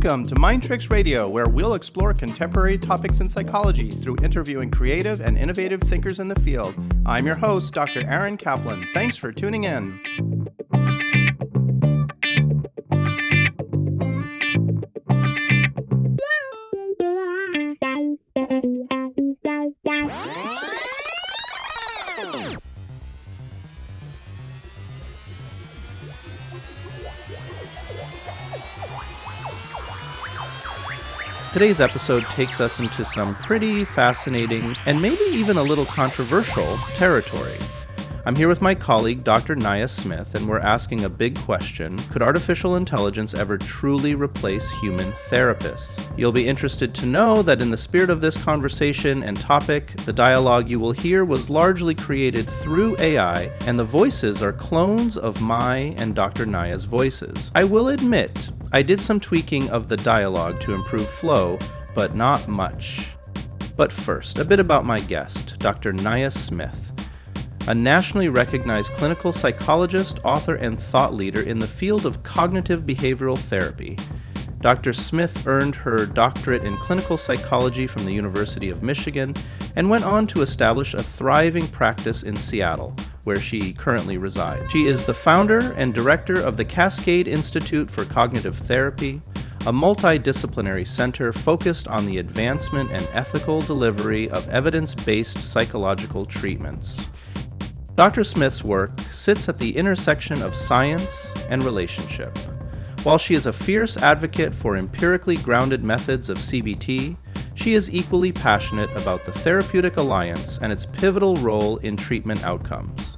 Welcome to MindTricks Radio, where we'll explore contemporary topics in psychology through interviewing creative and innovative thinkers in the field. I'm your host, Dr. Aaron Kaplan. Thanks for tuning in. Today's episode takes us into some pretty fascinating and maybe even a little controversial territory. I'm here with my colleague, Dr. Nya Smith, and we're asking a big question. Could artificial intelligence ever truly replace human therapists? You'll be interested to know that in the spirit of this conversation and topic, the dialogue you will hear was largely created through AI, and the voices are clones of my and Dr. Nya's voices. I will admit, I did some tweaking of the dialogue to improve flow, but not much. But first, a bit about my guest, Dr. Nya Smith, a nationally recognized clinical psychologist, author, and thought leader in the field of cognitive behavioral therapy. Dr. Smith earned her doctorate in clinical psychology from the University of Michigan and went on to establish a thriving practice in Seattle, where she currently resides. She is the founder and director of the Cascade Institute for Cognitive Therapy, a multidisciplinary center focused on the advancement and ethical delivery of evidence-based psychological treatments. Dr. Smith's work sits at the intersection of science and relationship. While she is a fierce advocate for empirically grounded methods of CBT, she is equally passionate about the therapeutic alliance and its pivotal role in treatment outcomes.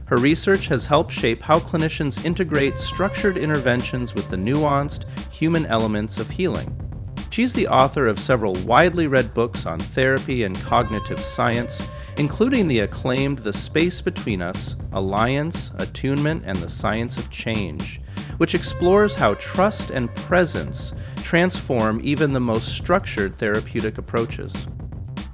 Her research has helped shape how clinicians integrate structured interventions with the nuanced human elements of healing. She's the author of several widely read books on therapy and cognitive science, including the acclaimed The Space Between Us, Alliance, Attunement, and the Science of Change, which explores how trust and presence transform even the most structured therapeutic approaches.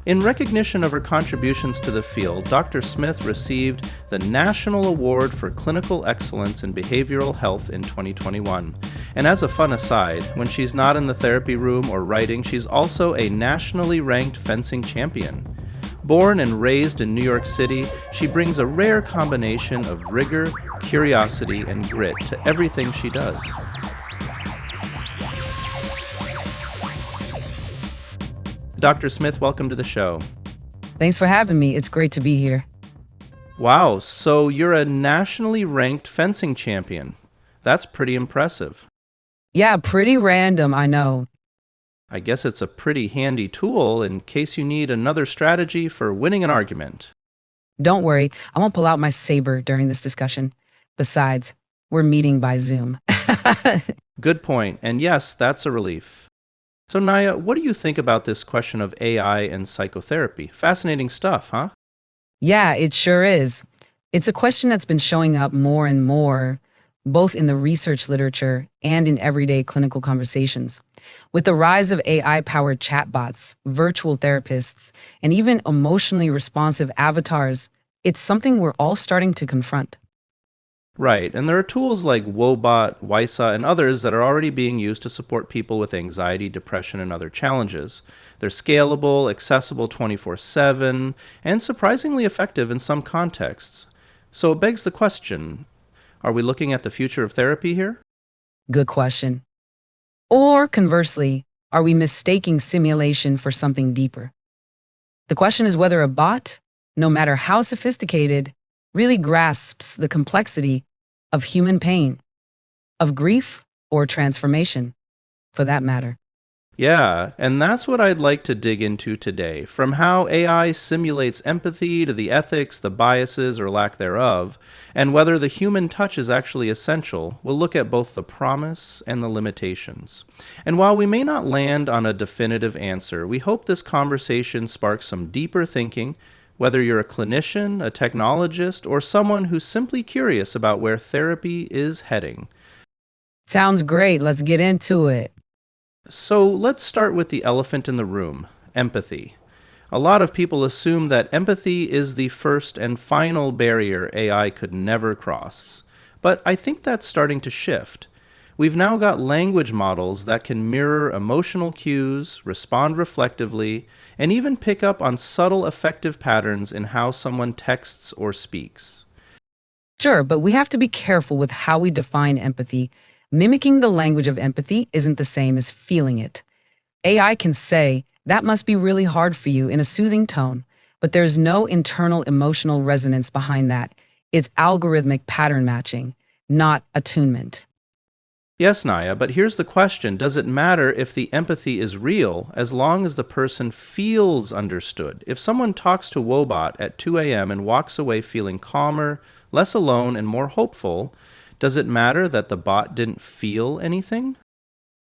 In recognition of her contributions to the field, Dr. Smith received the National Award for Clinical Excellence in Behavioral Health in 2021. And as a fun aside, when she's not in the therapy room or writing, she's also a nationally ranked fencing champion. Born and raised in New York City, she brings a rare combination of rigor, curiosity, and grit to everything she does. Dr. Smith, welcome to the show. Thanks for having me. It's great to be here. Wow, so you're a nationally ranked fencing champion. That's pretty impressive. Yeah, pretty random, I know. I guess it's a pretty handy tool in case you need another strategy for winning an argument. Don't worry, I won't pull out my saber during this discussion. Besides, we're meeting by Zoom. Good point, and yes, that's a relief. So Nya, what do you think about this question of AI and psychotherapy? Fascinating stuff, huh? Yeah, it sure is. It's a question that's been showing up more and more, both in the research literature and in everyday clinical conversations. With the rise of AI-powered chatbots, virtual therapists, and even emotionally responsive avatars, it's something we're all starting to confront. Right, and there are tools like Wobot, Wysa, and others that are already being used to support people with anxiety, depression, and other challenges. They're scalable, accessible 24/7, and surprisingly effective in some contexts. So it begs the question, are we looking at the future of therapy here? Good question. Or conversely, are we mistaking simulation for something deeper? The question is whether a bot, no matter how sophisticated, really grasps the complexity of human pain, of grief or transformation, for that matter. Yeah, and that's what I'd like to dig into today. From how AI simulates empathy to the ethics, the biases or lack thereof, and whether the human touch is actually essential, we'll look at both the promise and the limitations. And while we may not land on a definitive answer, we hope this conversation sparks some deeper thinking, whether you're a clinician, a technologist, or someone who's simply curious about where therapy is heading. Sounds great. Let's get into it. So let's start with the elephant in the room, empathy. A lot of people assume that empathy is the first and final barrier AI could never cross. But I think that's starting to shift. We've now got language models that can mirror emotional cues, respond reflectively, and even pick up on subtle affective patterns in how someone texts or speaks. Sure, but we have to be careful with how we define empathy. Mimicking the language of empathy isn't the same as feeling it. AI can say, that must be really hard for you in a soothing tone, but there's no internal emotional resonance behind that. It's algorithmic pattern matching, not attunement. Yes, Nya, but here's the question. Does it matter if the empathy is real as long as the person feels understood? If someone talks to Wobot at 2 a.m. and walks away feeling calmer, less alone, and more hopeful, does it matter that the bot didn't feel anything?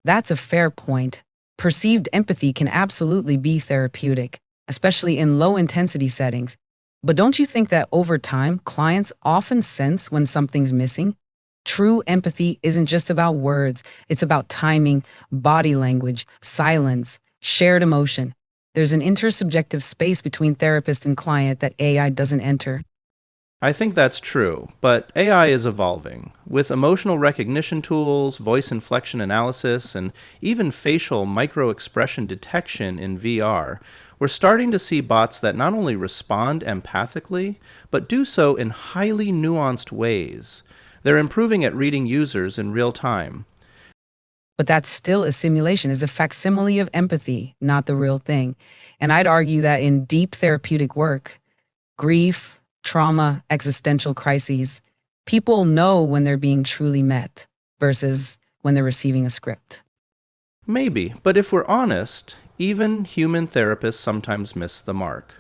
That's a fair point. Perceived empathy can absolutely be therapeutic, especially in low-intensity settings. But don't you think that over time, clients often sense when something's missing? True empathy isn't just about words. It's about timing, body language, silence, shared emotion. There's an intersubjective space between therapist and client that AI doesn't enter. I think that's true, but AI is evolving. With emotional recognition tools, voice inflection analysis, and even facial micro-expression detection in VR, we're starting to see bots that not only respond empathically, but do so in highly nuanced ways. They're improving at reading users in real time. But that's still a simulation, is a facsimile of empathy, not the real thing. And I'd argue that in deep therapeutic work, grief, trauma, existential crises, people know when they're being truly met versus when they're receiving a script. Maybe, but if we're honest, even human therapists sometimes miss the mark.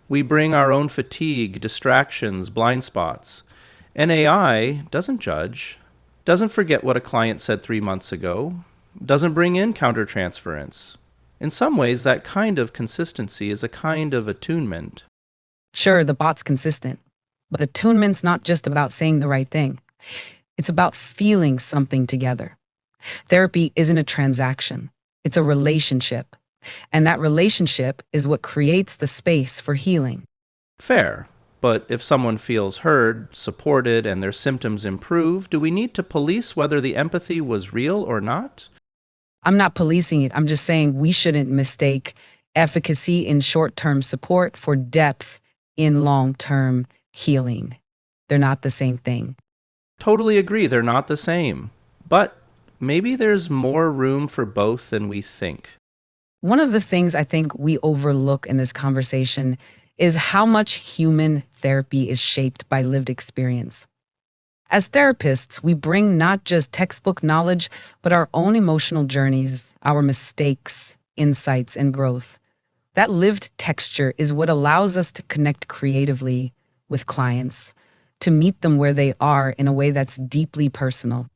We bring our own fatigue, distractions, blind spots. And AI doesn't judge, doesn't forget what a client said 3 months ago, doesn't bring in countertransference. In some ways, that kind of consistency is a kind of attunement. Sure, the bot's consistent, but attunement's not just about saying the right thing. It's about feeling something together. Therapy isn't a transaction. It's a relationship. And that relationship is what creates the space for healing. Fair. But if someone feels heard, supported, and their symptoms improve, do we need to police whether the empathy was real or not? I'm not policing it. I'm just saying we shouldn't mistake efficacy in short-term support for depth in long-term healing. They're not the same thing. Totally agree, they're not the same. But maybe there's more room for both than we think. One of the things I think we overlook in this conversation is how much human therapy is shaped by lived experience. As therapists, we bring not just textbook knowledge, but our own emotional journeys, our mistakes, insights, and growth. That lived texture is what allows us to connect creatively with clients, to meet them where they are in a way that's deeply personal.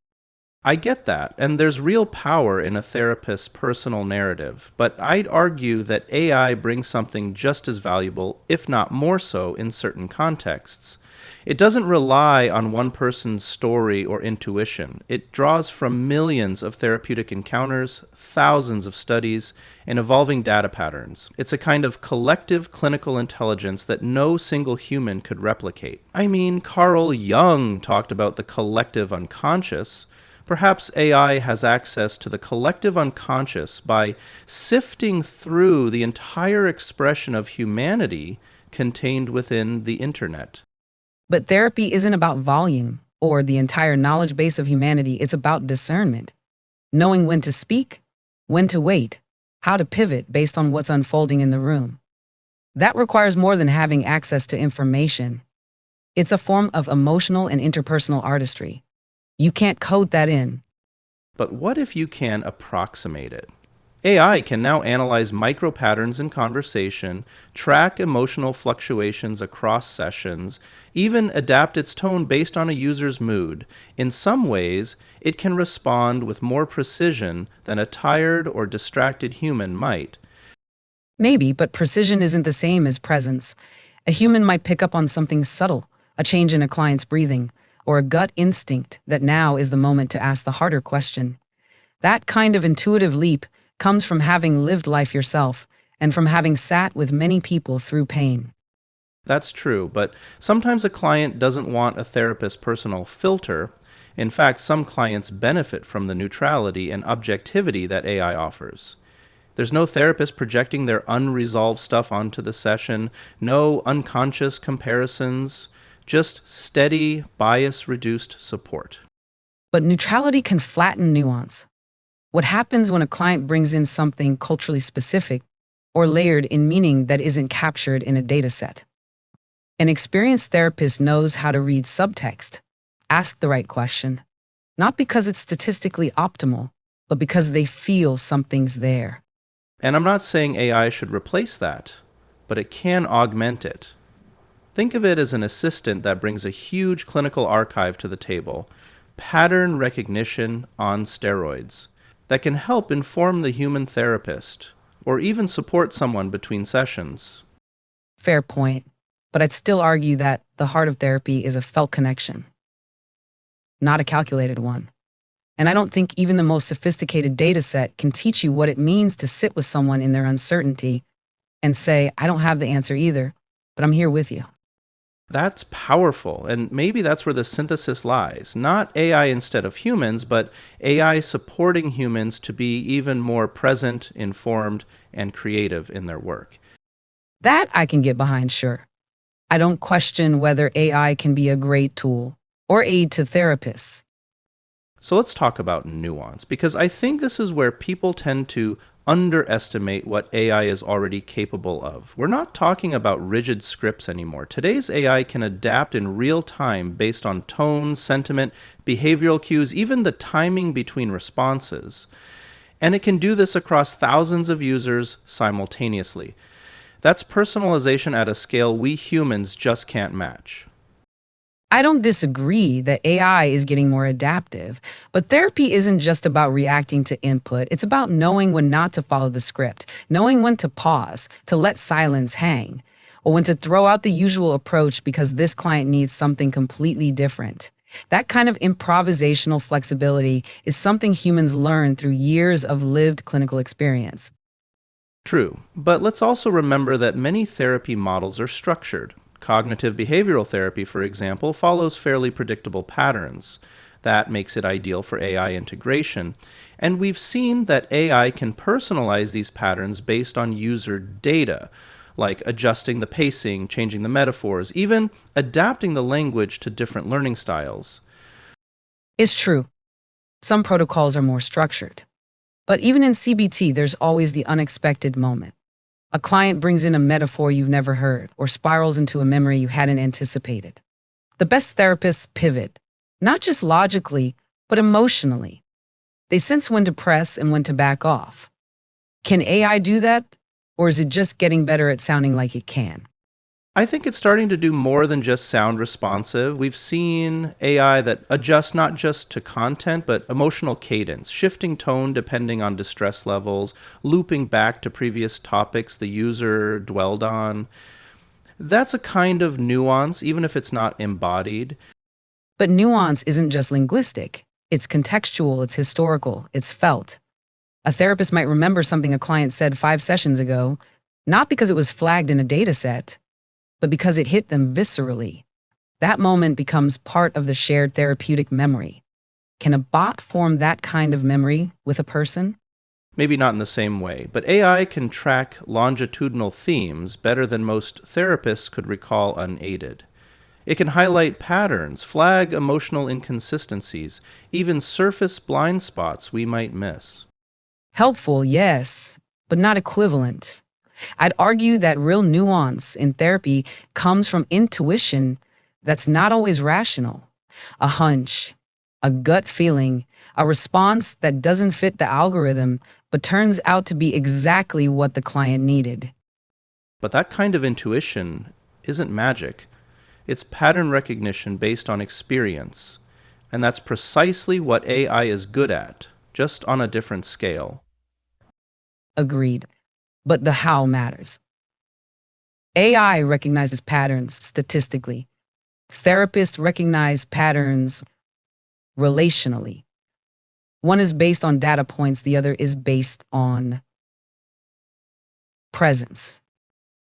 I get that, and there's real power in a therapist's personal narrative, but I'd argue that AI brings something just as valuable, if not more so, in certain contexts. It doesn't rely on one person's story or intuition. It draws from millions of therapeutic encounters, thousands of studies, and evolving data patterns. It's a kind of collective clinical intelligence that no single human could replicate. I mean, Carl Jung talked about the collective unconscious. Perhaps AI has access to the collective unconscious by sifting through the entire expression of humanity contained within the internet. But therapy isn't about volume or the entire knowledge base of humanity. It's about discernment, knowing when to speak, when to wait, how to pivot based on what's unfolding in the room. That requires more than having access to information. It's a form of emotional and interpersonal artistry. You can't code that in. But what if you can approximate it? AI can now analyze micro patterns in conversation, track emotional fluctuations across sessions, even adapt its tone based on a user's mood. In some ways, it can respond with more precision than a tired or distracted human might. Maybe, but precision isn't the same as presence. A human might pick up on something subtle, a change in a client's breathing, or a gut instinct that now is the moment to ask the harder question. That kind of intuitive leap comes from having lived life yourself and from having sat with many people through pain. That's true, but sometimes a client doesn't want a therapist's personal filter. In fact, some clients benefit from the neutrality and objectivity that AI offers. There's no therapist projecting their unresolved stuff onto the session, no unconscious comparisons, just steady, bias-reduced support. But neutrality can flatten nuance. What happens when a client brings in something culturally specific or layered in meaning that isn't captured in a data set? An experienced therapist knows how to read subtext, ask the right question, not because it's statistically optimal, but because they feel something's there. And I'm not saying AI should replace that, but it can augment it. Think of it as an assistant that brings a huge clinical archive to the table, pattern recognition on steroids, that can help inform the human therapist, or even support someone between sessions. Fair point, but I'd still argue that the heart of therapy is a felt connection, not a calculated one. And I don't think even the most sophisticated data set can teach you what it means to sit with someone in their uncertainty and say, I don't have the answer either, but I'm here with you. That's powerful, and maybe that's where the synthesis lies. Not AI instead of humans, but AI supporting humans to be even more present, informed, and creative in their work. That I can get behind, sure. I don't question whether AI can be a great tool or aid to therapists. So let's talk about nuance, because I think this is where people tend to underestimate what AI is already capable of. We're not talking about rigid scripts anymore. Today's AI can adapt in real time based on tone, sentiment, behavioral cues, even the timing between responses. And it can do this across thousands of users simultaneously. That's personalization at a scale we humans just can't match. I don't disagree that AI is getting more adaptive, but therapy isn't just about reacting to input. It's about knowing when not to follow the script, knowing when to pause, to let silence hang, or when to throw out the usual approach because this client needs something completely different. That kind of improvisational flexibility is something humans learn through years of lived clinical experience. True, but let's also remember that many therapy models are structured. Cognitive behavioral therapy, for example, follows fairly predictable patterns. That makes it ideal for AI integration. And we've seen that AI can personalize these patterns based on user data, like adjusting the pacing, changing the metaphors, even adapting the language to different learning styles. It's true. Some protocols are more structured. But even in CBT, there's always the unexpected moment. A client brings in a metaphor you've never heard or spirals into a memory you hadn't anticipated. The best therapists pivot, not just logically, but emotionally. They sense when to press and when to back off. Can AI do that? Or is it just getting better at sounding like it can? I think it's starting to do more than just sound responsive. We've seen AI that adjusts not just to content, but emotional cadence, shifting tone depending on distress levels, looping back to previous topics the user dwelled on. That's a kind of nuance, even if it's not embodied. But nuance isn't just linguistic. It's contextual, it's historical, it's felt. A therapist might remember something a client said 5 sessions ago, not because it was flagged in a data set, but because it hit them viscerally. That moment becomes part of the shared therapeutic memory. Can a bot form that kind of memory with a person? Maybe not in the same way, but AI can track longitudinal themes better than most therapists could recall unaided. It can highlight patterns, flag emotional inconsistencies, even surface blind spots we might miss. Helpful, yes, but not equivalent. I'd argue that real nuance in therapy comes from intuition that's not always rational. A hunch, a gut feeling, a response that doesn't fit the algorithm but turns out to be exactly what the client needed. But that kind of intuition isn't magic. It's pattern recognition based on experience, and that's precisely what AI is good at, just on a different scale. Agreed. But the how matters. AI recognizes patterns statistically. Therapists recognize patterns relationally. One is based on data points, the other is based on presence.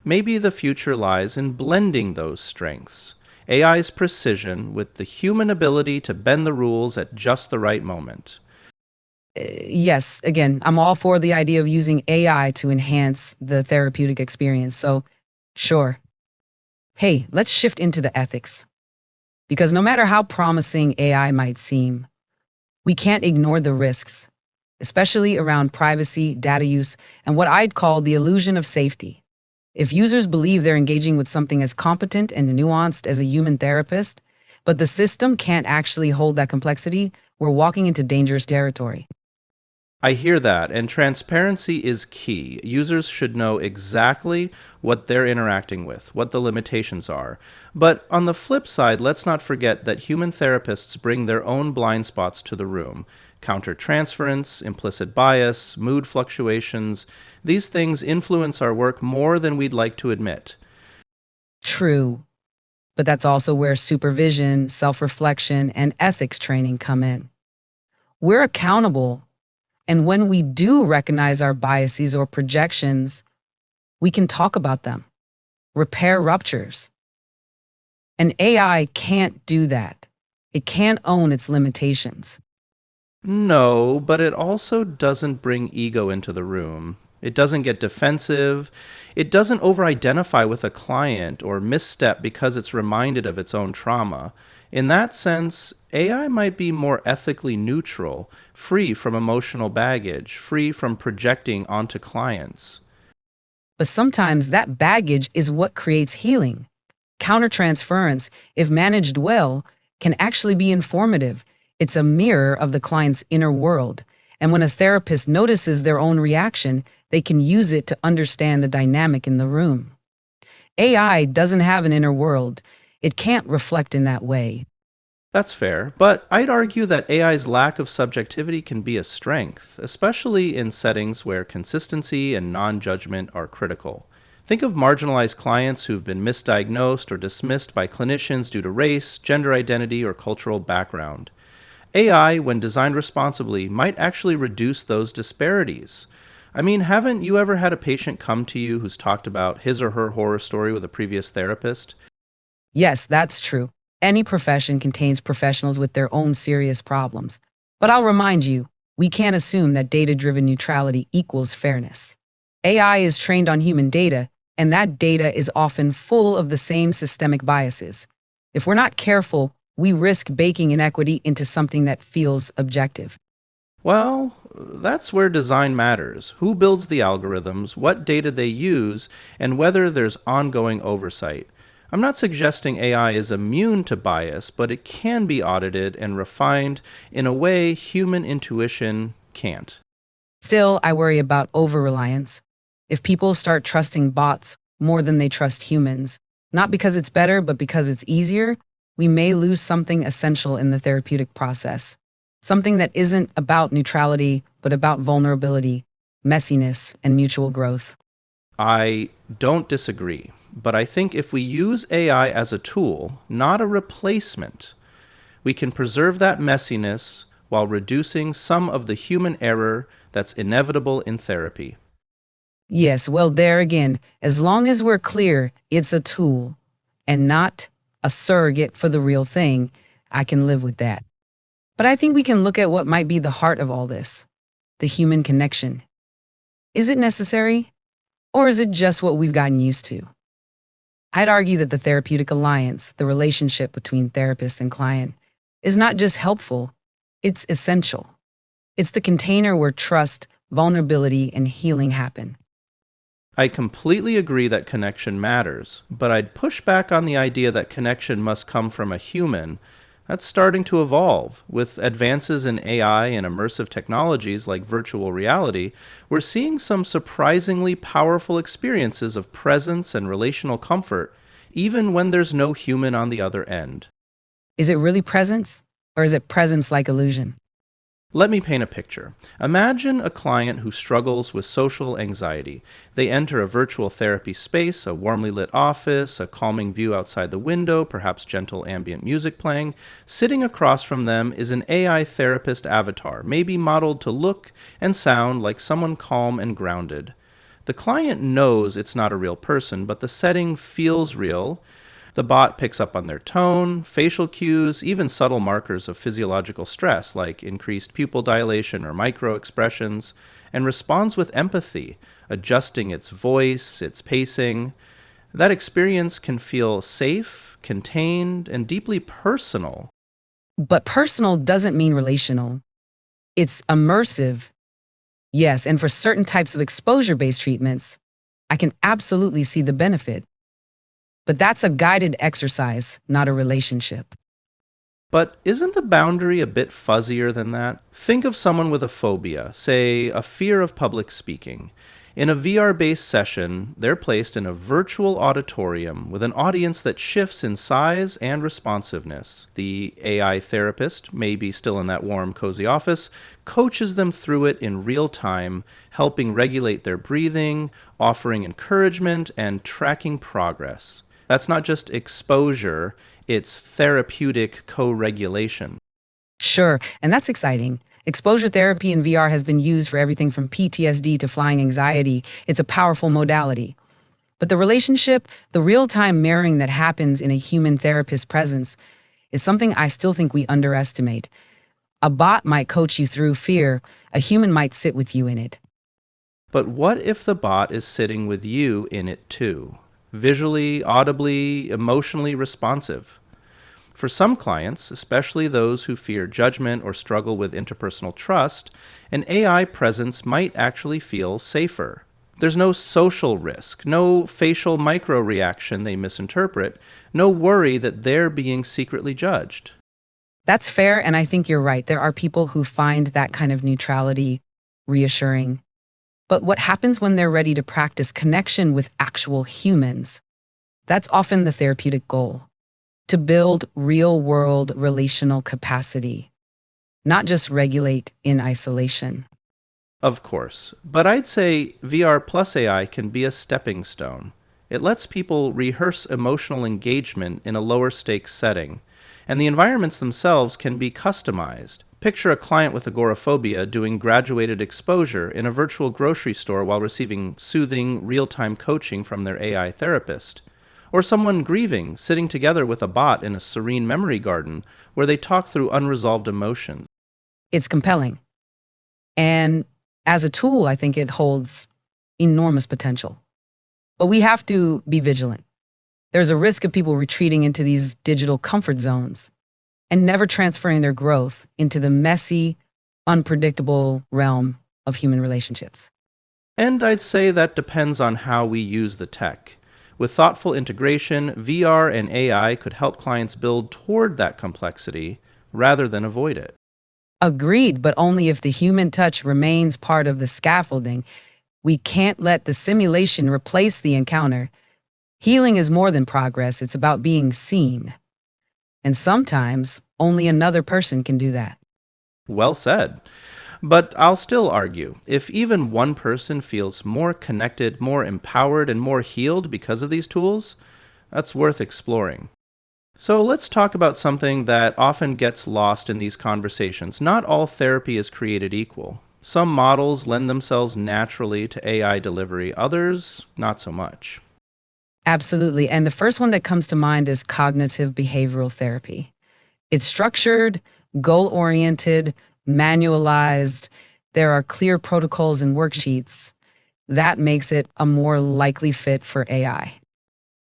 Maybe the future lies in blending those strengths. AI's precision with the human ability to bend the rules at just the right moment. Yes, again, I'm all for the idea of using AI to enhance the therapeutic experience. So, sure. Hey, let's shift into the ethics. Because no matter how promising AI might seem, we can't ignore the risks, especially around privacy, data use, and what I'd call the illusion of safety. If users believe they're engaging with something as competent and nuanced as a human therapist, but the system can't actually hold that complexity, we're walking into dangerous territory. I hear that, and transparency is key. Users should know exactly what they're interacting with, what the limitations are. But on the flip side, let's not forget that human therapists bring their own blind spots to the room. Countertransference, implicit bias, mood fluctuations, these things influence our work more than we'd like to admit. True. But that's also where supervision, self-reflection, and ethics training come in. We're accountable. And when we do recognize our biases or projections, we can talk about them, repair ruptures. And AI can't do that. It can't own its limitations. No, but it also doesn't bring ego into the room. It doesn't get defensive. It doesn't over-identify with a client or misstep because it's reminded of its own trauma. In that sense, AI might be more ethically neutral, free from emotional baggage, free from projecting onto clients. But sometimes that baggage is what creates healing. Countertransference, if managed well, can actually be informative. It's a mirror of the client's inner world. And when a therapist notices their own reaction, they can use it to understand the dynamic in the room. AI doesn't have an inner world. It can't reflect in that way. That's fair, but I'd argue that AI's lack of subjectivity can be a strength, especially in settings where consistency and non-judgment are critical. Think of marginalized clients who've been misdiagnosed or dismissed by clinicians due to race, gender identity, or cultural background. AI, when designed responsibly, might actually reduce those disparities. I mean, haven't you ever had a patient come to you who's talked about his or her horror story with a previous therapist? Yes, that's true. Any profession contains professionals with their own serious problems. But I'll remind you, we can't assume that data-driven neutrality equals fairness. AI is trained on human data, and that data is often full of the same systemic biases. If we're not careful, we risk baking inequity into something that feels objective. Well, that's where design matters. Who builds the algorithms, what data they use, and whether there's ongoing oversight. I'm not suggesting AI is immune to bias, but it can be audited and refined in a way human intuition can't. Still, I worry about over-reliance. If people start trusting bots more than they trust humans, not because it's better, but because it's easier, we may lose something essential in the therapeutic process. Something that isn't about neutrality, but about vulnerability, messiness, and mutual growth. I don't disagree, but I think if we use AI as a tool, not a replacement, we can preserve that messiness while reducing some of the human error that's inevitable in therapy. Yes, well, there again, as long as we're clear it's a tool and not a surrogate for the real thing, I can live with that. But I think we can look at what might be the heart of all this, the human connection. Is it necessary? Or is it just what we've gotten used to? I'd argue that the therapeutic alliance, the relationship between therapist and client, is not just helpful, it's essential. It's the container where trust, vulnerability, and healing happen. I completely agree that connection matters, but I'd push back on the idea that connection must come from a human. That's starting to evolve. With advances in AI and immersive technologies like virtual reality, we're seeing some surprisingly powerful experiences of presence and relational comfort, even when there's no human on the other end. Is it really presence? Or is it presence like illusion? Let me paint a picture. Imagine a client who struggles with social anxiety. They enter a virtual therapy space, a warmly lit office, a calming view outside the window, perhaps gentle ambient music playing. Sitting across from them is an AI therapist avatar, maybe modeled to look and sound like someone calm and grounded. The client knows it's not a real person, but the setting feels real. The bot picks up on their tone, facial cues, even subtle markers of physiological stress like increased pupil dilation or microexpressions, and responds with empathy, adjusting its voice, its pacing. That experience can feel safe, contained, and deeply personal. But personal doesn't mean relational. It's immersive. Yes, and for certain types of exposure-based treatments, I can absolutely see the benefit. But that's a guided exercise, not a relationship. But isn't the boundary a bit fuzzier than that? Think of someone with a phobia, say a fear of public speaking. In a VR-based session, they're placed in a virtual auditorium with an audience that shifts in size and responsiveness. The AI therapist, maybe still in that warm, cozy office, coaches them through it in real time, helping regulate their breathing, offering encouragement, and tracking progress. That's not just exposure, it's therapeutic co-regulation. Sure, and that's exciting. Exposure therapy in VR has been used for everything from PTSD to flying anxiety. It's a powerful modality. But the relationship, the real-time mirroring that happens in a human therapist's presence, is something I still think we underestimate. A bot might coach you through fear, a human might sit with you in it. But what if the bot is sitting with you in it too? Visually, audibly, emotionally responsive. For some clients, especially those who fear judgment or struggle with interpersonal trust, an AI presence might actually feel safer. There's no social risk, no facial micro-reaction they misinterpret, no worry that they're being secretly judged. That's fair, and I think you're right. There are people who find that kind of neutrality reassuring. But what happens when they're ready to practice connection with actual humans? That's often the therapeutic goal. To build real-world relational capacity, not just regulate in isolation. Of course, but I'd say VR plus AI can be a stepping stone. It lets people rehearse emotional engagement in a lower stakes setting, and the environments themselves can be customized. Picture a client with agoraphobia doing graduated exposure in a virtual grocery store while receiving soothing, real-time coaching from their AI therapist. Or someone grieving, sitting together with a bot in a serene memory garden where they talk through unresolved emotions. It's compelling. And as a tool, I think it holds enormous potential. But we have to be vigilant. There's a risk of people retreating into these digital comfort zones and never transferring their growth into the messy, unpredictable realm of human relationships. And I'd say that depends on how we use the tech. With thoughtful integration, VR and AI could help clients build toward that complexity rather than avoid it. Agreed, but only if the human touch remains part of the scaffolding. We can't let the simulation replace the encounter. Healing is more than progress, it's about being seen. And sometimes, only another person can do that. Well said. But I'll still argue, if even one person feels more connected, more empowered, and more healed because of these tools, that's worth exploring. So let's talk about something that often gets lost in these conversations. Not all therapy is created equal. Some models lend themselves naturally to AI delivery, others not so much. Absolutely. And the first one that comes to mind is cognitive behavioral therapy. It's structured, goal-oriented, manualized. There are clear protocols and worksheets. That makes it a more likely fit for AI.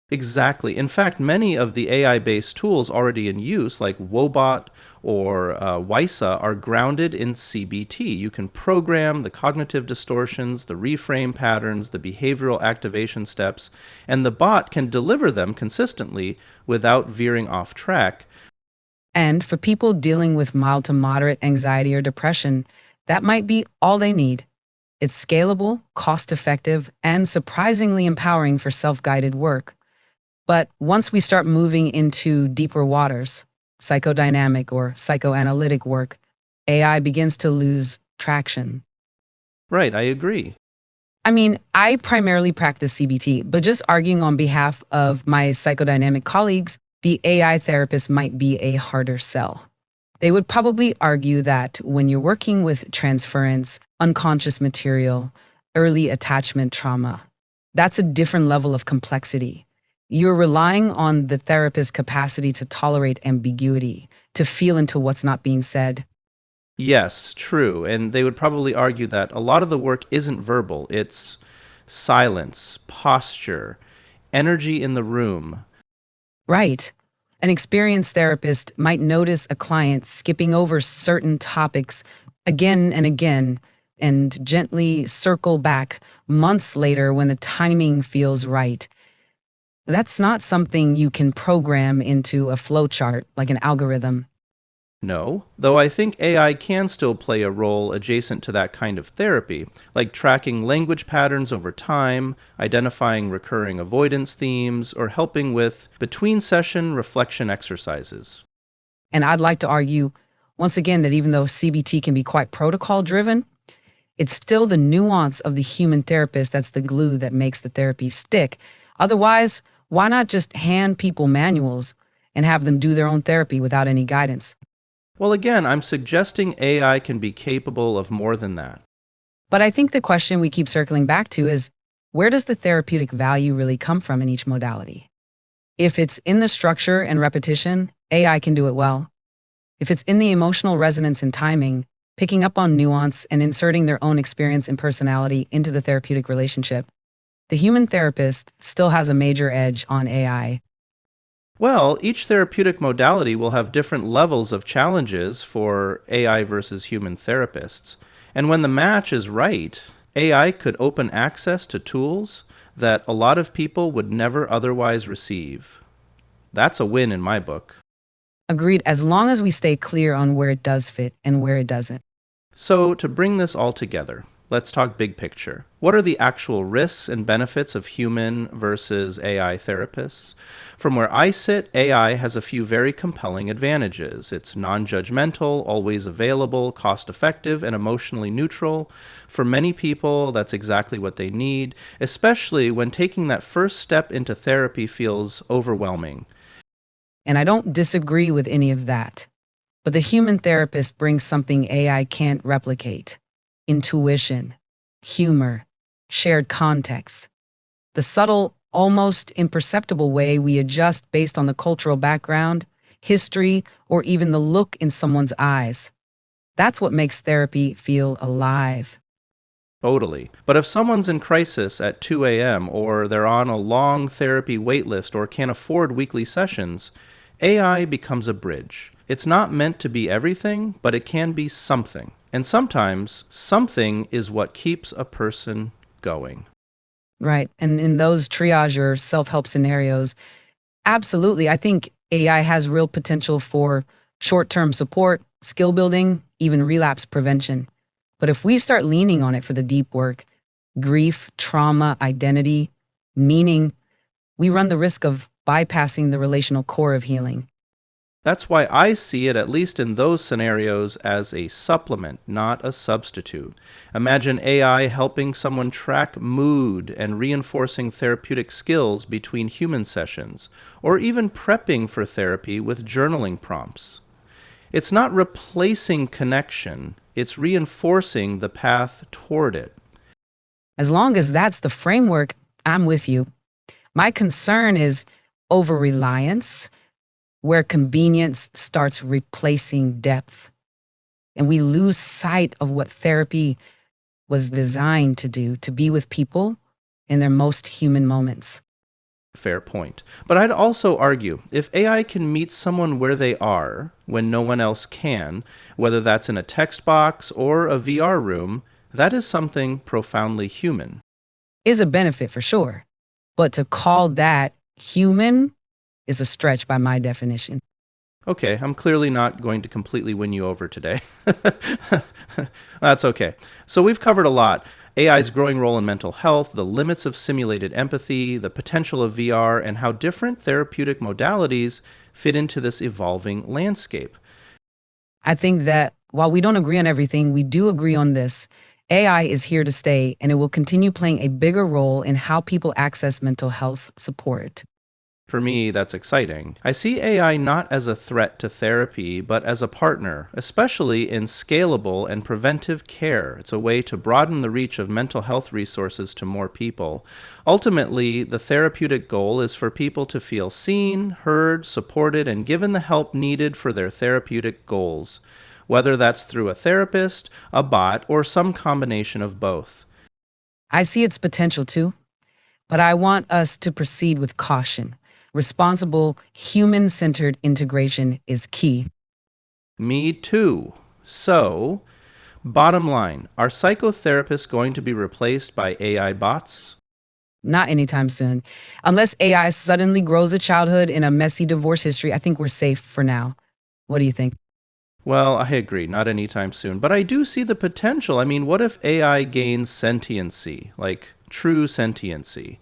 Exactly. In fact, many of the AI-based tools already in use, like Wobot or WISA, are grounded in CBT. You can program the cognitive distortions, the reframe patterns, the behavioral activation steps, and the bot can deliver them consistently without veering off track. And for people dealing with mild to moderate anxiety or depression, that might be all they need. It's scalable, cost-effective, and surprisingly empowering for self-guided work. But once we start moving into deeper waters, psychodynamic or psychoanalytic work, AI begins to lose traction. Right, I agree. I mean, I primarily practice CBT, but just arguing on behalf of my psychodynamic colleagues, the AI therapist might be a harder sell. They would probably argue that when you're working with transference, unconscious material, early attachment trauma, that's a different level of complexity. You're relying on the therapist's capacity to tolerate ambiguity, to feel into what's not being said. Yes, true. And they would probably argue that a lot of the work isn't verbal, it's silence, posture, energy in the room. Right. An experienced therapist might notice a client skipping over certain topics again and again and gently circle back months later when the timing feels right. That's not something you can program into a flowchart like an algorithm. No, though I think AI can still play a role adjacent to that kind of therapy, like tracking language patterns over time, identifying recurring avoidance themes, or helping with between session reflection exercises. And I'd like to argue, once again, that even though CBT can be quite protocol driven, it's still the nuance of the human therapist that's the glue that makes the therapy stick. Otherwise, why not just hand people manuals and have them do their own therapy without any guidance? Well, again, I'm suggesting AI can be capable of more than that. But I think the question we keep circling back to is, where does the therapeutic value really come from in each modality? If it's in the structure and repetition, AI can do it well. If it's in the emotional resonance and timing, picking up on nuance and inserting their own experience and personality into the therapeutic relationship, the human therapist still has a major edge on AI. Well, each therapeutic modality will have different levels of challenges for AI versus human therapists. And when the match is right, AI could open access to tools that a lot of people would never otherwise receive. That's a win in my book. Agreed, as long as we stay clear on where it does fit and where it doesn't. So, to bring this all together, let's talk big picture. What are the actual risks and benefits of human versus AI therapists? From where I sit, AI has a few very compelling advantages. It's non-judgmental, always available, cost-effective, and emotionally neutral. For many people, that's exactly what they need, especially when taking that first step into therapy feels overwhelming. And I don't disagree with any of that. But the human therapist brings something AI can't replicate: intuition, humor, shared context. The subtle, almost imperceptible way we adjust based on the cultural background, history, or even the look in someone's eyes. That's what makes therapy feel alive. Totally. But if someone's in crisis at 2 a.m. or they're on a long therapy waitlist or can't afford weekly sessions, AI becomes a bridge. It's not meant to be everything, but it can be something. And sometimes, something is what keeps a person going. Right. And in those triage or self-help scenarios, absolutely, I think AI has real potential for short-term support, skill building, even relapse prevention. But if we start leaning on it for the deep work, grief, trauma, identity, meaning, we run the risk of bypassing the relational core of healing. That's why I see it, at least in those scenarios, as a supplement, not a substitute. Imagine AI helping someone track mood and reinforcing therapeutic skills between human sessions, or even prepping for therapy with journaling prompts. It's not replacing connection, it's reinforcing the path toward it. As long as that's the framework, I'm with you. My concern is over-reliance, where convenience starts replacing depth. And we lose sight of what therapy was designed to do, to be with people in their most human moments. Fair point. But I'd also argue, if AI can meet someone where they are, when no one else can, whether that's in a text box or a VR room, that is something profoundly human. Is a benefit for sure. But to call that human is a stretch by my definition. Okay, I'm clearly not going to completely win you over today. That's okay. So we've covered a lot. AI's growing role in mental health, the limits of simulated empathy, the potential of VR, and how different therapeutic modalities fit into this evolving landscape. I think that while we don't agree on everything, we do agree on this. AI is here to stay, and it will continue playing a bigger role in how people access mental health support. For me, that's exciting. I see AI not as a threat to therapy, but as a partner, especially in scalable and preventive care. It's a way to broaden the reach of mental health resources to more people. Ultimately, the therapeutic goal is for people to feel seen, heard, supported, and given the help needed for their therapeutic goals, whether that's through a therapist, a bot, or some combination of both. I see its potential too, but I want us to proceed with caution. Responsible, human-centered integration is key. Me too. So, bottom line, are psychotherapists going to be replaced by AI bots? Not anytime soon. Unless AI suddenly grows a childhood in a messy divorce history, I think we're safe for now. What do you think? Well, I agree, not anytime soon. But I do see the potential. I mean, what if AI gains sentiency, like true sentiency?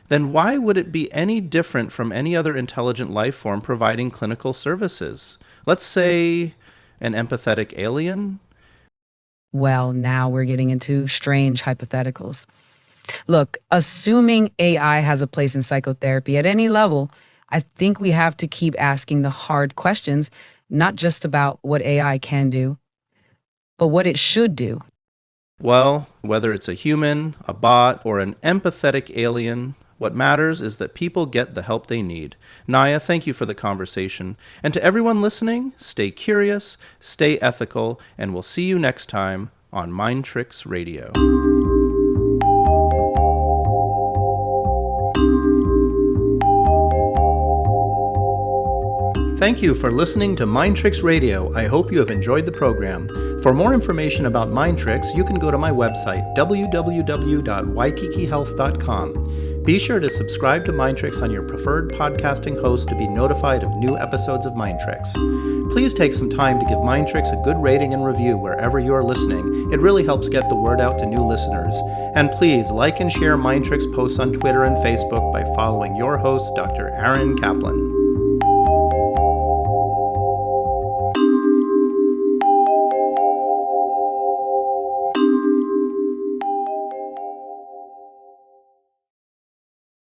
Then why would it be any different from any other intelligent life form providing clinical services? Let's say an empathetic alien? Well, now we're getting into strange hypotheticals. Look, assuming AI has a place in psychotherapy at any level, I think we have to keep asking the hard questions, not just about what AI can do, but what it should do. Well, whether it's a human, a bot, or an empathetic alien, what matters is that people get the help they need. Nya, thank you for the conversation. And to everyone listening, stay curious, stay ethical, and we'll see you next time on MindTricks Radio. Thank you for listening to MindTricks Radio. I hope you have enjoyed the program. For more information about MindTricks, you can go to my website, www.waikikihealth.com. Be sure to subscribe to MindTricks on your preferred podcasting host to be notified of new episodes of MindTricks. Please take some time to give MindTricks a good rating and review wherever you are listening. It really helps get the word out to new listeners. And please like and share MindTricks posts on Twitter and Facebook by following your host, Dr. Aaron Kaplan.